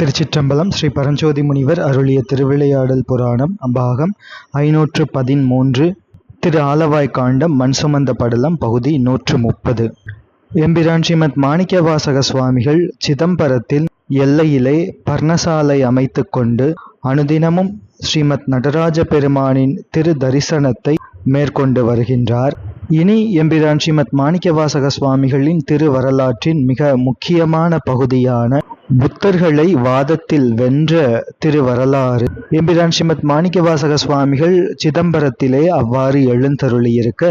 திருச்சிற்றம்பலம். ஸ்ரீ பரஞ்சோதி முனிவர் அருளிய திருவிளையாடல் புராணம் பாகம் 513. திரு ஆலவாய் காண்டம் மண் சுமந்த படலம் பகுதி 130. எம்பிரான் ஸ்ரீமத் மாணிக்கவாசக சுவாமிகள் சிதம்பரத்தில் எல்லையிலே பர்ணசாலை அமைத்து கொண்டு அனுதினமும் ஸ்ரீமத் நடராஜ பெருமானின் திரு தரிசனத்தை மேற்கொண்டு வருகின்றார். இனி எம்பிரான் ஸ்ரீமத் மாணிக்கவாசக சுவாமிகளின் திரு வரலாற்றின் மிக முக்கியமான பகுதியான புத்தர்களை வாதத்தில் வென்ற திரு வரலாறு. எம்பிரான் ஸ்ரீமத் மாணிக்கவாசக சுவாமிகள் சிதம்பரத்திலே அவ்வாறு எழுந்தருளியிருக்க,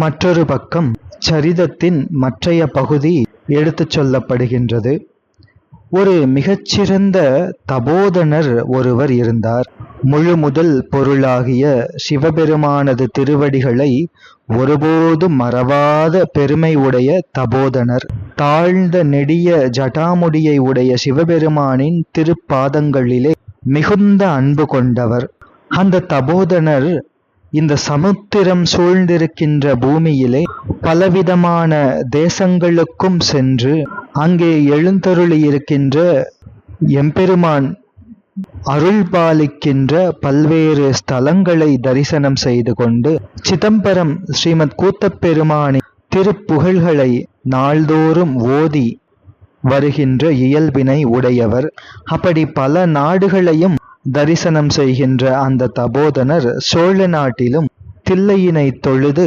மற்றொரு பக்கம் சரிதத்தின் மற்றைய பகுதி எடுத்துச் சொல்லப்படுகின்றது. ஒரு மிகச்சிறந்த தபோதனர் ஒருவர் இருந்தார். முழு முதல் பொருளாகிய சிவபெருமானது திருவடிகளை ஒருபோதும் மறவாத பெருமை உடைய தபோதனர். தாழ்ந்த நெடிய ஜடாமுடியை உடைய சிவபெருமானின் திருப்பாதங்களிலே மிகுந்த அன்பு கொண்டவர். அந்த தபோதனர் இந்த சமுத்திரம் சூழ்ந்திருக்கின்ற பூமியிலே பலவிதமான தேசங்களுக்கும் சென்று அங்கே எழுந்தருளியிருக்கின்ற எம்பெருமான் அருள் பாலிக்கின்ற பல்வேறு ஸ்தலங்களை தரிசனம் செய்து கொண்டு சிதம்பரம் ஸ்ரீமத் கூத்தப்பெருமானின் திருப்புகழ்களை நாள்தோறும் ஓதி வருகின்ற இயல்பினை உடையவர். அப்படி பல நாடுகளையும் தரிசனம் செய்கின்ற அந்த தபோதனர் சோழ நாட்டிலும் தில்லையினை தொழுது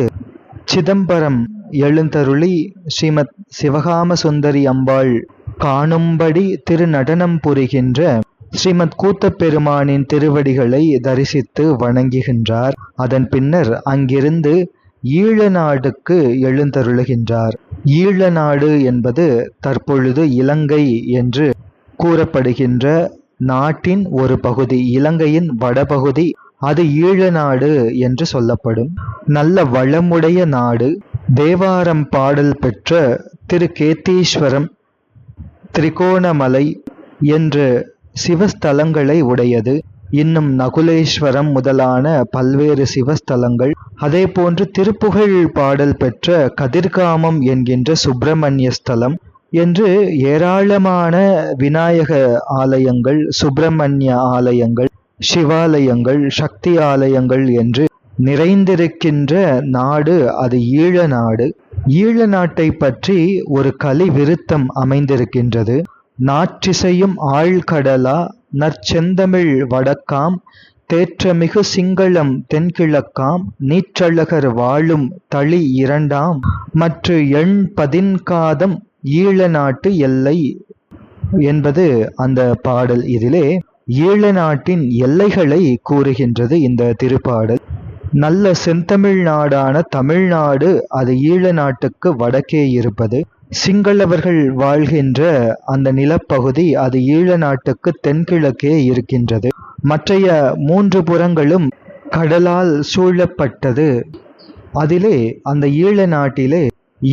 சிதம்பரம் எழுந்தருளி ஸ்ரீமத் சிவகாம சுந்தரி அம்பாள் காணும்படி திருநடனம் புரிகின்ற ஸ்ரீமத் கூத்தப்பெருமானின் திருவடிகளை தரிசித்து வணங்குகின்றார். அதன் பின்னர் அங்கிருந்து ஈழ நாடுக்கு எழுந்தருளுகின்றார். ஈழ நாடு என்பது தற்பொழுது இலங்கை என்று கூறப்படுகின்ற நாட்டின் ஒரு பகுதி. இலங்கையின் வடபகுதி அது ஈழ நாடு என்று சொல்லப்படும். நல்ல வளமுடைய நாடு. தேவாரம் பாடல் பெற்ற திரு கேத்தீஸ்வரம், திரிகோணமலை என்ற சிவஸ்தலங்களை உடையது. இன்னும் நகுலேஸ்வரம் முதலான பல்வேறு சிவஸ்தலங்கள், அதே போன்று திருப்புகழ் பாடல் பெற்ற கதிர்காமம் என்கின்ற சுப்பிரமணிய ஸ்தலம் என்று ஏராளமான விநாயக ஆலயங்கள், சுப்பிரமணிய ஆலயங்கள், சிவாலயங்கள், சக்தி ஆலயங்கள் என்று நிறைந்திருக்கின்ற நாடு அது ஈழ நாடு. ஈழ நாட்டை பற்றி ஒரு கலி விருத்தம் அமைந்திருக்கின்றது. நாற்றிசையும் ஆழ்கடலா நற்செந்தமிழ் வடக்காம் தேற்றமிகு சிங்களம் தென்கிழக்காம் நீற்றழகர் வாழும் தளி இரண்டாம் மற்ற எண் பதின்காதம் ஈழ நாட்டு எல்லை என்பது அந்த பாடல். இதிலே ஈழ நாட்டின் எல்லைகளை கூறுகின்றது இந்த திருப்பாடல். நல்ல செந்தமிழ் நாடான தமிழ்நாடு அது ஈழ நாட்டுக்கு வடக்கே இருப்பது. சிங்களவர்கள் வாழ்கின்ற அந்த நிலப்பகுதி அது ஈழ நாட்டுக்கு தென்கிழக்கே இருக்கின்றது. மற்றைய 3 புறங்களும் கடலால் சூழப்பட்டது. அதிலே அந்த ஈழ நாட்டிலே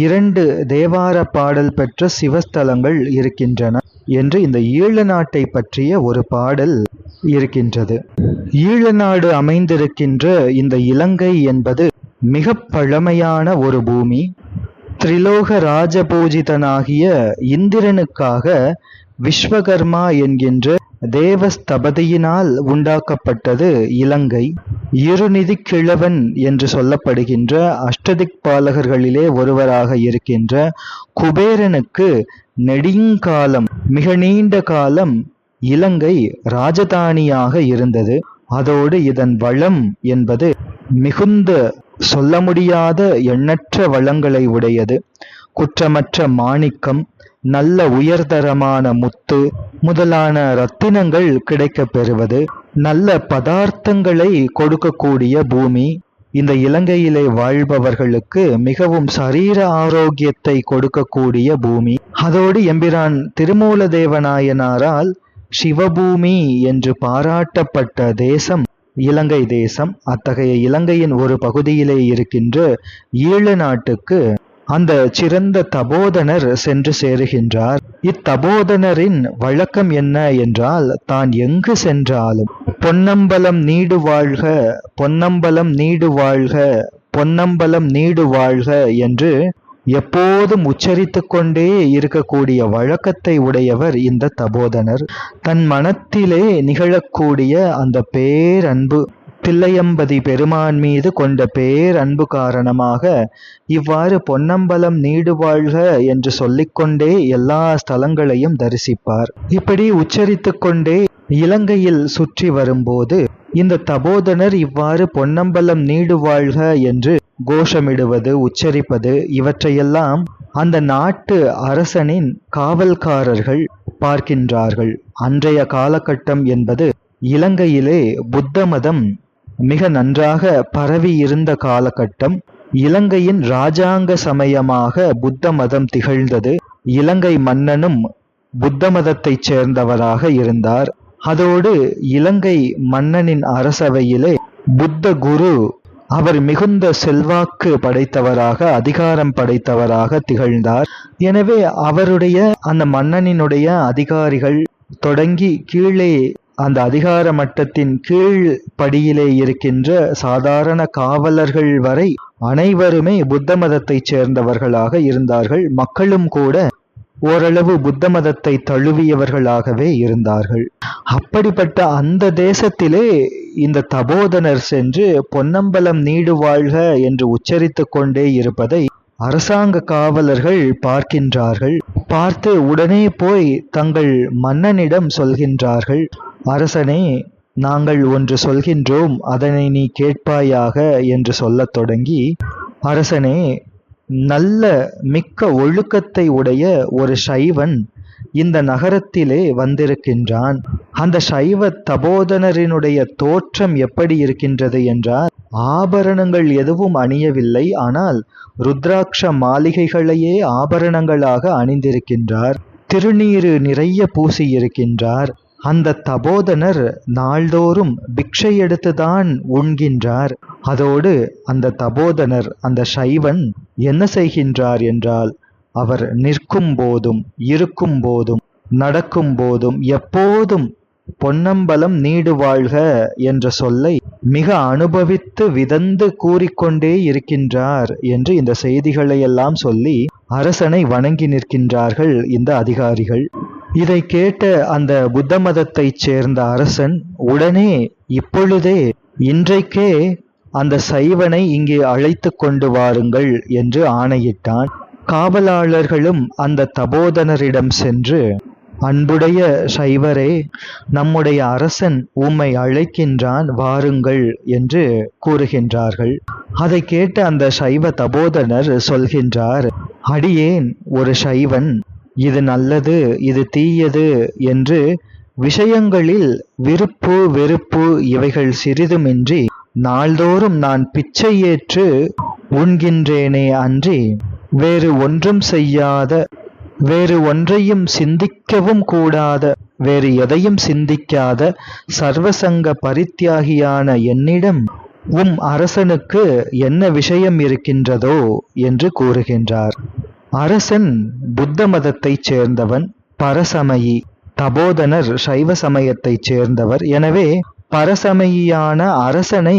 2 தேவார பாடல் பெற்ற சிவஸ்தலங்கள் இருக்கின்றன என்று இந்த ஈழ நாட்டை பற்றிய ஒரு பாடல் இருக்கின்றது. ஈழ நாடு அமைந்திருக்கின்ற இந்த இலங்கை என்பது மிக பழமையான ஒரு பூமி. திரிலோக ராஜபூஜிதனாகிய இந்திரனுக்காக விஸ்வகர்மா என்கின்ற தேவஸ்தபதியினால் உண்டாக்கப்பட்டது இலங்கை. இருநிதி கிழவன் என்று சொல்லப்படுகின்ற அஷ்டதிக்பாலகர்களிலே ஒருவராக இருக்கின்ற குபேரனுக்கு நெடுங்காலம், மிக நீண்ட காலம் இலங்கை ராஜதானியாக இருந்தது. அதோடு இதன் வளம் என்பது மிகுந்த சொல்ல முடியாத எண்ணற்ற வளங்களை உடையது. குற்றமற்ற மாணிக்கம், நல்ல உயர்தரமான முத்து முதலான ரத்தினங்கள் கிடைக்க பெறுவது, நல்ல பதார்த்தங்களை கொடுக்கக்கூடிய பூமி. இந்த இலங்கையிலே வாழ்பவர்களுக்கு மிகவும் சரீர ஆரோக்கியத்தை கொடுக்கக்கூடிய பூமி. அதோடு எம்பிரான் திருமூலதேவநாயனாரால் சிவபூமி என்று பாராட்டப்பட்ட தேசம் இலங்கை தேசம். அத்தகைய இலங்கையின் ஒரு பகுதியிலே இருக்கின்ற ஈழ நாட்டுக்கு அந்த சிறந்த தபோதனர் சென்று சேருகின்றார். இத்தபோதனரின் வழக்கம் என்ன என்றால், தான் எங்கு சென்றாலும் பொன்னம்பலம் நீடு வாழ்க, பொன்னம்பலம் நீடு வாழ்க, பொன்னம்பலம் நீடு வாழ்க என்று எப்போதும் உச்சரித்து கொண்டே இருக்கக்கூடிய வழக்கத்தை உடையவர் இந்த தபோதனர். தன் மனத்திலே நிகழக்கூடிய அந்த பேரன்பு, தில்லையம்பதி பெருமான் மீது கொண்ட பேரன்பு காரணமாக இவ்வாறு பொன்னம்பலம் நீடு வாழ்க என்று சொல்லிக்கொண்டே எல்லா ஸ்தலங்களையும் தரிசிப்பார். இப்படி உச்சரித்து கொண்டே இலங்கையில் சுற்றி வரும்போது இந்த தபோதனர் இவ்வாறு பொன்னம்பலம் நீடு வாழ்க என்று கோஷமிடுவது, உச்சரிப்பது இவற்றையெல்லாம் அந்த நாட்டு அரசனின் காவல்காரர்கள் பார்க்கின்றார்கள். அன்றைய காலகட்டம் என்பது இலங்கையிலே புத்த மதம் மிக நன்றாக பரவி இருந்த காலகட்டம். இலங்கையின் இராஜாங்க சமயமாக புத்த மதம் திகழ்ந்தது. இலங்கை மன்னனும் புத்த மதத்தைச் சேர்ந்தவராக இருந்தார். அதோடு இலங்கை மன்னனின் அரசவையிலே புத்த குரு அவர் மிகுந்த செல்வாக்கு படைத்தவராக, அதிகாரம் படைத்தவராக திகழ்ந்தார். எனவே அவருடைய அந்த மன்னனினுடைய அதிகாரிகள் தொடங்கி கீழே அந்த அதிகார மட்டத்தின் கீழ் படியிலே இருக்கின்ற சாதாரண காவலர்கள் வரை அனைவருமே புத்த மதத்தைச் சேர்ந்தவர்களாக இருந்தார்கள். மக்களும் கூட ஓரளவு புத்த மதத்தை தழுவியவர்களாகவே இருந்தார்கள். அப்படிப்பட்ட அந்த தேசத்திலே இந்த தபோதனர் சென்று பொன்னம்பலம் நீடு வாழ்க என்று உச்சரித்து கொண்டே இருப்பதை அரசாங்க காவலர்கள் பார்க்கின்றார்கள். பார்த்து உடனே போய் தங்கள் மன்னனிடம் சொல்கின்றார்கள், அரசனே, நாங்கள் ஒன்று சொல்கின்றோம், அதனை நீ கேட்பாயாக என்று சொல்லத் தொடங்கி, அரசனே, நல்ல மிக்க ஒழுக்கத்தை உடைய ஒரு சைவன் இந்த நகரத்திலே வந்திருக்கின்றான். அந்த சைவ தபோதனரினுடைய தோற்றம் எப்படி இருக்கின்றது என்றால், ஆபரணங்கள் எதுவும் அணியவில்லை, ஆனால் ருத்ராட்ச மாளிகைகளையே ஆபரணங்களாக அணிந்திருக்கின்றார். திருநீறு நிறைய பூசியிருக்கின்றார். அந்த தபோதனர் நாள்தோறும் பிக்ஷை எடுத்துதான் உண்கின்றார். அதோடு அந்த தபோதனர், அந்த சைவன் என்ன செய்கின்றார் என்றால், அவர் நிற்கும் போதும் இருக்கும் போதும் நடக்கும் போதும் எப்போதும் பொன்னம்பலம் நீடு வாழ்க என்ற சொல்லை மிக அனுபவித்து விதந்து கூறிக்கொண்டே இருக்கின்றார் என்று இந்த செய்திகளை எல்லாம் சொல்லி அரசனை வணங்கி நிற்கின்றார்கள் இந்த அதிகாரிகள். இதை கேட்ட அந்த புத்த மதத்தைச் சேர்ந்த அரசன் உடனே இப்பொழுதே இன்றைக்கே அந்த சைவனை இங்கே அழைத்து கொண்டு வாருங்கள் என்று ஆணையிட்டான். காவலாளர்களும் அந்த தபோதனரிடம் சென்று, அன்புடைய சைவரே, நம்முடைய அரசன் உம்மை அழைக்கின்றான், வாருங்கள் என்று கூறுகின்றார்கள். அதை கேட்ட அந்த சைவ தபோதனர் சொல்கின்றார், அடியேன் ஒரு சைவன், இது நல்லது இது தீயது என்று விஷயங்களில் விருப்பு வெறுப்பு இவைகள் சிறிதுமின்றி நாள்தோறும் நான் பிச்சை ஏற்று உண்கின்றேனே அன்றி வேறு ஒன்றும் செய்யாத, வேறு ஒன்றையும் சிந்திக்கவும் கூடாத, வேறு எதையும் சிந்திக்காத சர்வசங்க பரித்தியாகியான என்னிடம் அரசனுக்கு என்ன விஷயம் இருக்கின்றதோ என்று கூறுகின்றார். அரசன் புத்த மதத்தைச் சேர்ந்தவன், பரசமயி. தபோதனர் சைவ சமயத்தைச் சேர்ந்தவர். எனவே பரசமயியான அரசனை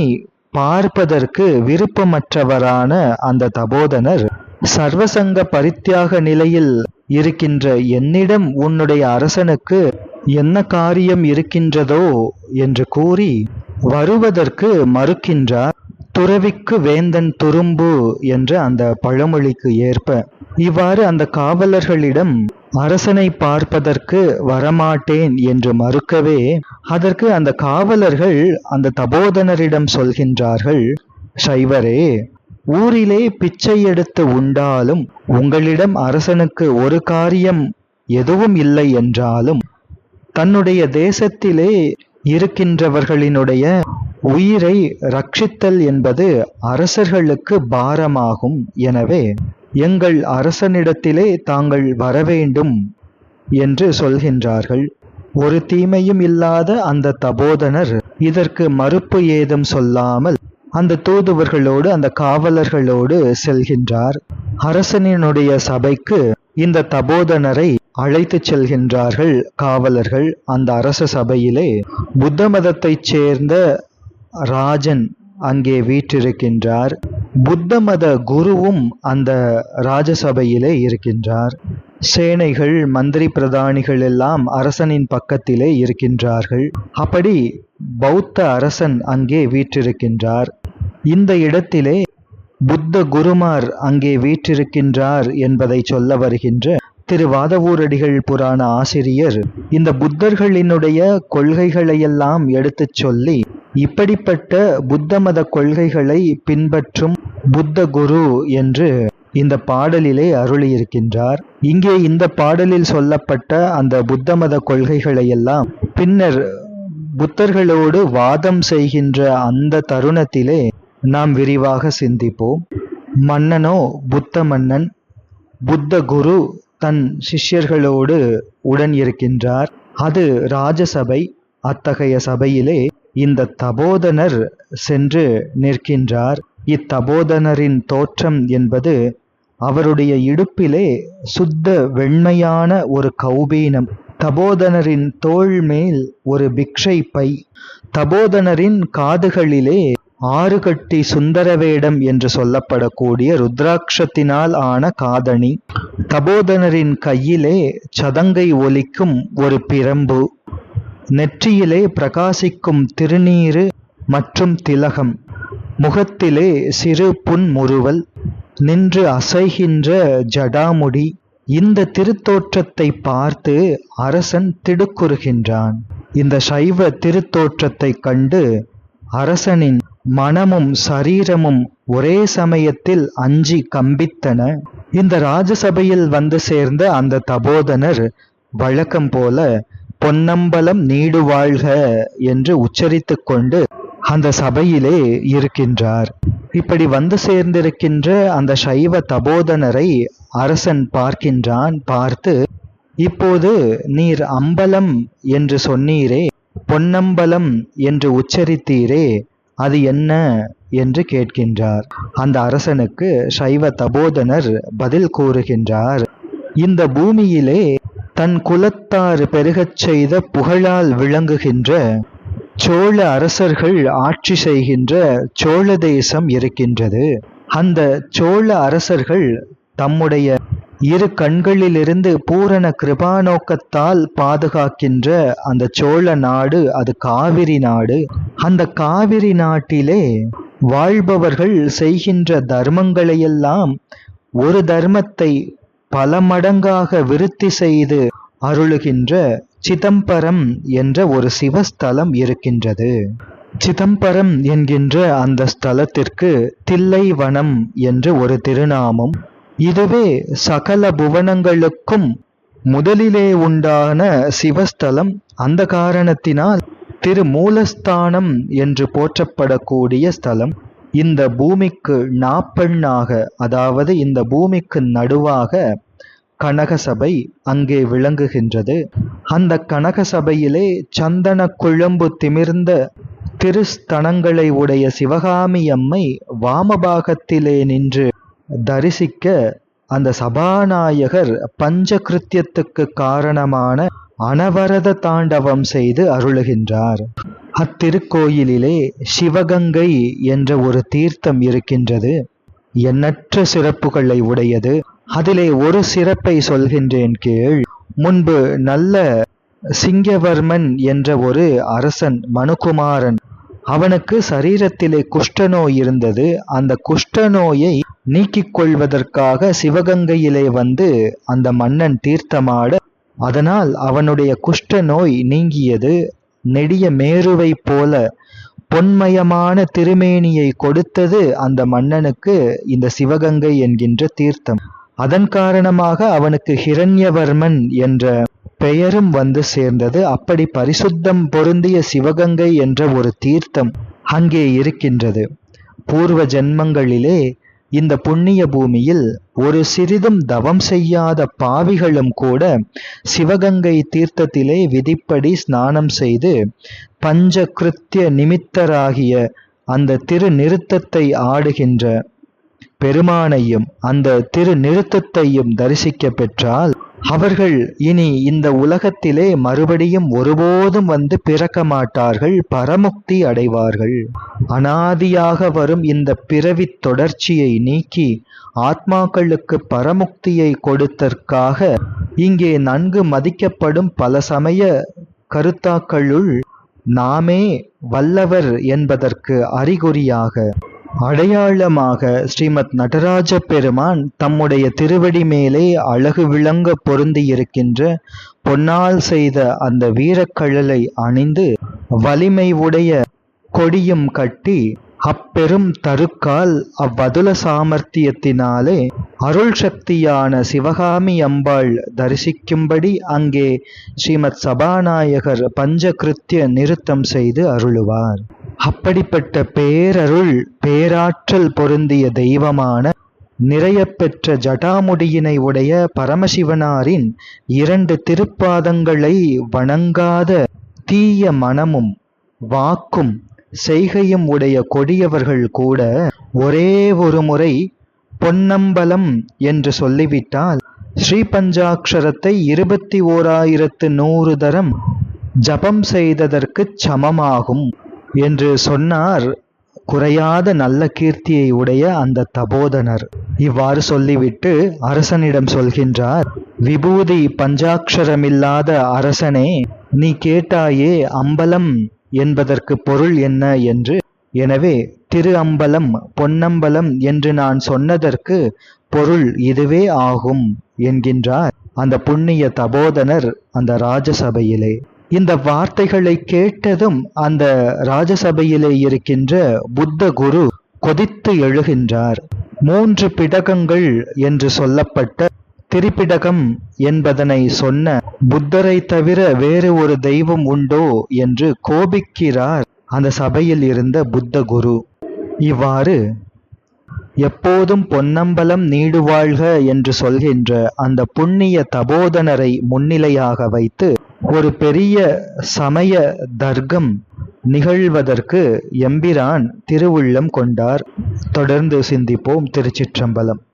பார்ப்பதற்கு விருப்பமற்றவரான அந்த தபோதனர் சர்வசங்க பரித்தியாக நிலையில் இருக்கின்ற என்னிடம் உன்னுடைய அரசனுக்கு என்ன காரியம் இருக்கின்றதோ என்று கூறி வருவதற்கு மறுக்கின்றார். துறவிக்கு வேந்தன் துரும்பு என்ற அந்த பழமொழிக்கு ஏற்ப இவ்வாறு அந்த காவலர்களிடம் அரசனை பார்ப்பதற்கு வரமாட்டேன் என்று மறுக்கவே, அதற்கு அந்த காவலர்கள் அந்த தபோதனரிடம் சொல்கின்றார்கள், சைவரே, ஊரிலே பிச்சை எடுத்து உண்டாலும் உங்களிடம் அரசனுக்கு ஒரு காரியம் எதுவும் இல்லை என்றாலும் தன்னுடைய தேசத்திலே இருக்கின்றவர்களினுடைய உயிரை ரட்சித்தல் என்பது அரசர்களுக்கு பாரமாகும். எனவே எங்கள் அரசனிடத்திலே தாங்கள் வரவேண்டும் என்று சொல்கின்றார்கள். ஒரு தீமையும் இல்லாத அந்த தபோதனர் இதற்கு மறுப்பு ஏதும் சொல்லாமல் அந்த தூதுவர்களோடு அந்த காவலர்களோடு செல்கின்றார். அரசனினுடைய சபைக்கு இந்த தபோதனரை அழைத்து செல்கின்றார்கள் காவலர்கள். அந்த அரச சபையிலே புத்த மதத்தைச் சேர்ந்த ராஜன் அங்கே வீற்றிருக்கின்றார். புத்த மத குருவும் அந்த ராஜசபையிலே இருக்கின்றார். சேனைகள், மந்திரி பிரதானிகள் எல்லாம் அரசனின் பக்கத்திலே இருக்கின்றார்கள். அப்படி பௌத்த அரசன் அங்கே வீற்றிருக்கின்றார். இந்த இடத்திலே புத்த குருமார் அங்கே வீற்றிருக்கின்றார் என்பதை சொல்ல வருகின்ற திரு வாதவூரடிகள் புராண ஆசிரியர் இந்த புத்தர்களினுடைய கொள்கைகளையெல்லாம் எடுத்துச் சொல்லி, இப்படிப்பட்ட புத்த மத கொள்கைகளை பின்பற்றும் புத்த குரு என்று இந்த பாடலிலே அருளியிருக்கின்றார். இங்கே இந்த பாடலில் சொல்லப்பட்ட அந்த புத்த மத கொள்கைகளையெல்லாம் பின்னர் புத்தர்களோடு வாதம் செய்கின்ற அந்த தருணத்திலே நாம் விரிவாக சிந்திப்போம். மன்னனோ புத்த மன்னன், புத்த குரு தன் சிஷ்யர்களோடு உடன் இருக்கின்றார். அது ராஜசபை. அத்தகைய சபையிலே இந்த தபோதனர் சென்று நிற்கின்றார். இத்தபோதனரின் தோற்றம் என்பது அவருடைய இடுப்பிலே சுத்த வெண்மையான ஒரு கௌபீனம், தபோதனரின் தோள் மேல் ஒரு பிக்ஷை பை, தபோதனரின் காதுகளிலே 6 கட்டி சுந்தரவேடம் என்று சொல்லப்படக்கூடிய ருத்ராட்சத்தினால் ஆன காதணி, தபோதனரின் கையிலே சதங்கை ஒலிக்கும் ஒரு பிரம்பு, நெற்றியிலே பிரகாசிக்கும் திருநீறு மற்றும் திலகம், முகத்திலே சிறு புன்முறுவல், நின்று அசைகின்ற ஜடாமுடி. இந்த திருத்தோற்றத்தை பார்த்து அரசன் திடுக்குறுகின்றான். இந்த சைவ திருத்தோற்றத்தை கண்டு அரசனின் மனமும் சரீரமும் ஒரே சமயத்தில் அஞ்சி கம்பித்தன. இந்த ராஜசபையில் வந்து சேர்ந்த அந்த தபோதனர் வழக்கம் போல பொன்னம்பலம் நீடு வாழ்க என்று உச்சரித்து கொண்டு அந்த சபையிலே இருக்கின்றார். இப்படி வந்து சேர்ந்திருக்கின்ற அந்த சைவ தபோதனரை அரசன் பார்க்கின்றான். பார்த்து, இப்போது நீர் அம்பலம் என்று சொன்னீரே, பொன்னம்பலம் என்று உச்சரித்தீரே, அது என்ன என்று கேட்கின்றார். அந்த அரசனுக்கு சைவ தபோதனர் பதில் கூறுகின்றார். இந்த பூமியிலே தன் குலத்தார் பெருகச் செய்த புகழால் விளங்குகின்ற சோழ அரசர்கள் ஆட்சி செய்கின்ற சோழ தேசம் இருக்கின்றது. அந்த சோழ அரசர்கள் தம்முடைய 2 கண்களிலிருந்து பூரண கிருபாநோக்கத்தால் பாதுகாக்கின்ற அந்த சோழ நாடு, அது காவிரி நாடு. அந்த காவிரி நாட்டிலே வாழ்பவர்கள் செய்கின்ற தர்மங்களையெல்லாம் ஒரு தர்மத்தை பல மடங்காக விருத்தி செய்து அருளுகின்ற சிதம்பரம் என்ற ஒரு சிவஸ்தலம் இருக்கின்றது. சிதம்பரம் என்கின்ற அந்த ஸ்தலத்திற்கு தில்லைவனம் என்று ஒரு திருநாமம். இதுவே சகல புவனங்களுக்கும் முதலிலே உண்டான சிவஸ்தலம். அந்த காரணத்தினால் திருமூலஸ்தானம் என்று போற்றப்படக்கூடிய ஸ்தலம். இந்த பூமிக்கு நாப்பெண்ணாக, அதாவது இந்த பூமிக்கு நடுவாக கனகசபை அங்கே விளங்குகின்றது. அந்த கனகசபையிலே சந்தன குழம்பு திமிர்ந்த திருஸ்தனங்களை உடைய சிவகாமி அம்மை வாமபாகத்திலே நின்று தரிசிக்க அந்த சபாநாயகர் பஞ்சகிருத்தியத்துக்கு காரணமான அனவரத தாண்டவம் செய்து அருளுகின்றார். அத்திருக்கோயிலிலே சிவகங்கை என்ற ஒரு தீர்த்தம் இருக்கின்றது. எண்ணற்ற சிறப்புகளை உடையது. அதிலே ஒரு சிறப்பை சொல்கின்றேன் கேள். முன்பு நல்ல சிங்கவர்மன் என்ற ஒரு அரசன், மனுகுமாரன், அவனுக்கு சரீரத்திலே குஷ்டநோய் இருந்தது. அந்த குஷ்டநோயை நீக்கிக் கொள்வதற்காக சிவகங்கையிலே வந்து அந்த மன்னன் தீர்த்தமாட, அதனால் அவனுடைய குஷ்ட நோய் நீங்கியது. நெடிய மேருவை போல பொன்மயமான திருமேனியை கொடுத்தது அந்த மன்னனுக்கு இந்த சிவகங்கை என்கின்ற தீர்த்தம். அதன் காரணமாக அவனுக்கு ஹிரண்யவர்மன் என்ற பெயரும் வந்து சேர்ந்தது. அப்படி பரிசுத்தம் பொருந்திய சிவகங்கை என்ற ஒரு தீர்த்தம் அங்கே இருக்கின்றது. பூர்வ ஜென்மங்களிலே இந்த புண்ணிய பூமியில் ஒரு சிறிதும் தவம் செய்யாத பாவிகளும் கூட சிவகங்கை தீர்த்தத்திலே விதிப்படி ஸ்நானம் செய்து பஞ்சகிருத்திய நிமித்தராகிய அந்த திருநிருத்தத்தை ஆடுகின்ற பெருமானையும் அந்த திருநிருத்தத்தையும் தரிசிக்க பெற்றால் அவர்கள் இனி இந்த உலகத்திலே மறுபடியும் ஒருபோதும் வந்து பிறக்க மாட்டார்கள், பரமுக்தி அடைவார்கள். அனாதியாக வரும் இந்த பிறவித் தொடர்ச்சியை நீக்கி ஆத்மாக்களுக்கு பரமுக்தியை கொடுத்தற்காக இங்கே நன்கு மதிக்கப்படும் பல சமய கருத்தாக்களுள் நாமே வல்லவர் என்பதற்கு அறிகுறியாக, அடையாளமாக ஸ்ரீமத் நடராஜ பெருமான் தம்முடைய திருவடி மேலே அழகு விளங்க பொருந்தியிருக்கின்ற பொன்னால் செய்த அந்த வீரக்கழலை அணிந்து வலிமை உடைய கொடியும் கட்டி அப்பெரும் தருக்கால் அவ்வதுல சாமர்த்தியத்தினாலே அருள் சக்தியான சிவகாமி அம்பாள் தரிசிக்கும்படி அங்கே ஸ்ரீமத் சபாநாயகர் பஞ்சகிருத்திய நிறுத்தம் செய்து அருளுவார். அப்படிப்பட்ட பேரருள் பேராற்றல் பொருந்திய தெய்வமான நிறைய பெற்ற ஜடாமுடியினை உடைய பரமசிவனாரின் 2 திருப்பாதங்களை வணங்காத தீய மனமும் வாக்கும் செய்கையும் உடைய கொடியவர்கள் கூட ஒரே ஒரு முறை பொன்னம்பலம் என்று சொல்லிவிட்டால் ஸ்ரீ பஞ்சாட்சரத்தை 21,100 தரம் ஜபம் செய்ததற்கு சமமாகும் என்று சொன்னார் குறையாத நல்ல கீர்த்தியை உடைய அந்த தபோதனர். இவ்வாறு சொல்லிவிட்டு அரசனிடம் சொல்கின்றார், விபூதி பஞ்சாட்சரமில்லாத அரசனே, நீ கேட்டாயே அம்பலம் என்பதற்கு பொருள் என்ன என்று. எனவே திரு அம்பலம் பொன்னம்பலம் என்று நான் சொன்னதற்கு பொருள் இதுவே ஆகும் என்கின்றார் அந்த புண்ணிய தபோதனர் அந்த ராஜசபையிலே. இந்த வார்த்தைகளை கேட்டதும் அந்த ராஜசபையிலே இருக்கின்ற புத்த குரு கொதித்து எழுகின்றார். 3 பிடகங்கள் என்று சொல்லப்பட்ட திரிபிடகம் என்பதனை சொன்ன புத்தரை தவிர வேறு ஒரு தெய்வம் உண்டோ என்று கோபிக்கிறார் அந்த சபையில் இருந்த புத்த குரு. இவ்வாறு எப்போதும் பொன்னம்பலம் நீடுவாழ்க என்று சொல்கின்ற அந்த புண்ணிய தபோதனரை முன்னிலையாக வைத்து ஒரு பெரிய சமய தர்க்கம் நிகழ்வதற்கு எம்பிரான் திருவுள்ளம் கொண்டார். தொடர்ந்து சிந்திப்போம். திருச்சிற்றம்பலம்.